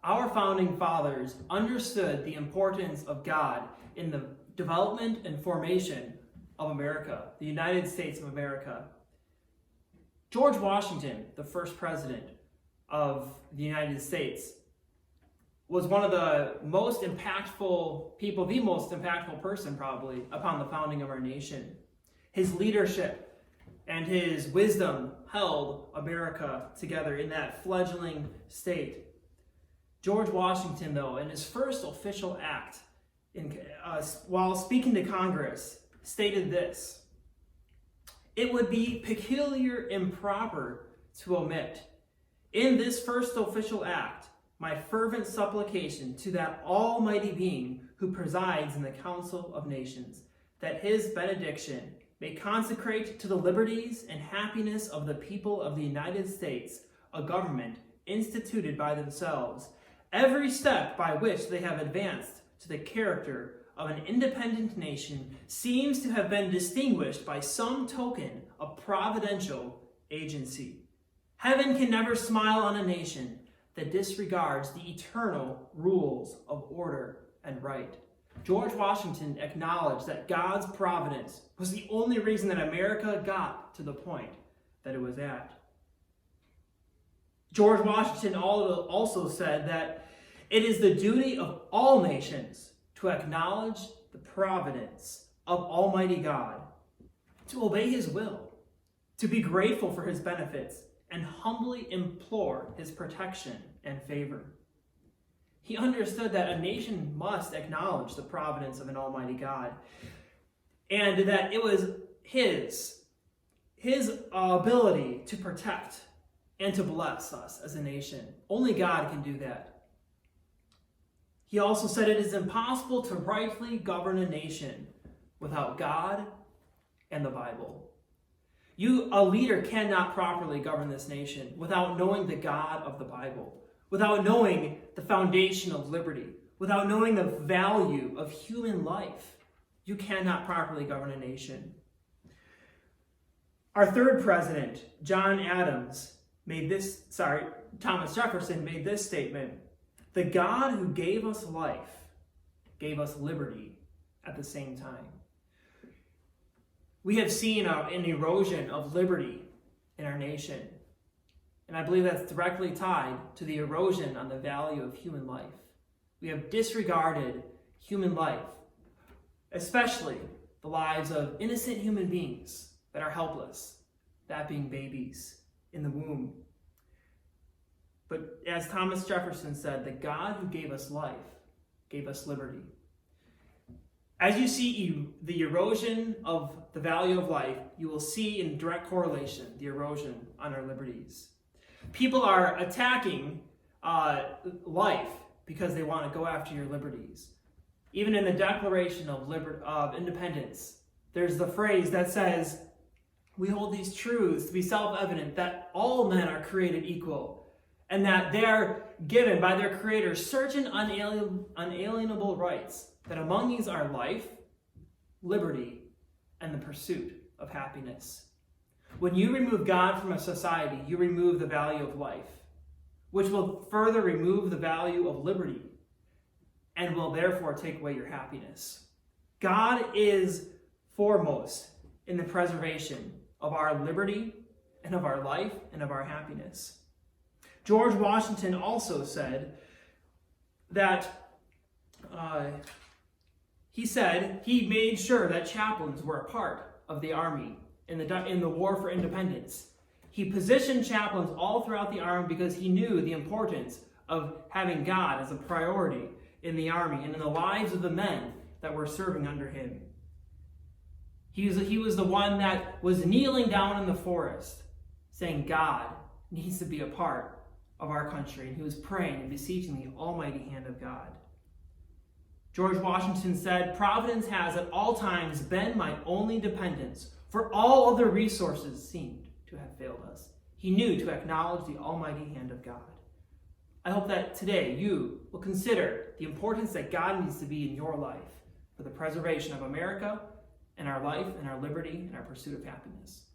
Our founding fathers understood the importance of God in the development and formation of America, the United States of America. George Washington, the first president of the United States, was one of the most impactful people, the most impactful person probably, upon the founding of our nation. His leadership and his wisdom held America together in that fledgling state. George Washington, though, in his first official act, while speaking to Congress, stated this: "It would be peculiar improper to omit, in this first official act, my fervent supplication to that Almighty Being who presides in the Council of Nations, that his benediction may consecrate to the liberties and happiness of the people of the United States a government instituted by themselves, every step by which they have advanced to the character of an independent nation seems to have been distinguished by some token of providential agency. Heaven can never smile on a nation that disregards the eternal rules of order and right." George Washington acknowledged that God's providence was the only reason that America got to the point that it was at. George Washington also said that it is the duty of all nations to acknowledge the providence of Almighty God, to obey his will, to be grateful for his benefits, and humbly implore his protection and favor. He understood that a nation must acknowledge the providence of an Almighty God, and that it was his ability to protect and to bless us as a nation. Only God can do that. He also said it is impossible to rightly govern a nation without God and the Bible. A leader cannot properly govern this nation without knowing the God of the Bible, without knowing the foundation of liberty, without knowing the value of human life. You cannot properly govern a nation. Our third president, Thomas Jefferson made this statement: "The God who gave us life gave us liberty at the same time." We have seen an erosion of liberty in our nation. And I believe that's directly tied to the erosion on the value of human life. We have disregarded human life, especially the lives of innocent human beings that are helpless, that being babies in the womb. But as Thomas Jefferson said, the God who gave us life gave us liberty. As you see the erosion of the value of life, you will see in direct correlation the erosion on our liberties. People are attacking life because they want to go after your liberties. Even in the Declaration of Independence, there's the phrase that says, "We hold these truths to be self-evident, that all men are created equal, and that they're given by their Creator certain unalienable rights, that among these are life, liberty, and the pursuit of happiness." When you remove God from a society, you remove the value of life, which will further remove the value of liberty and will therefore take away your happiness. God is foremost in the preservation of our liberty and of our life and of our happiness. George Washington also said that he made sure that chaplains were a part of the army in the war for independence. He positioned chaplains all throughout the army because he knew the importance of having God as a priority in the army and in the lives of the men that were serving under him. He was the one that was kneeling down in the forest saying God needs to be a part of our country, and he was praying and beseeching the almighty hand of God. George Washington said, "Providence has at all times been my only dependence, for all other resources seemed to have failed us." He knew to acknowledge the almighty hand of God. I hope that today you will consider the importance that God needs to be in your life for the preservation of America and our life and our liberty and our pursuit of happiness.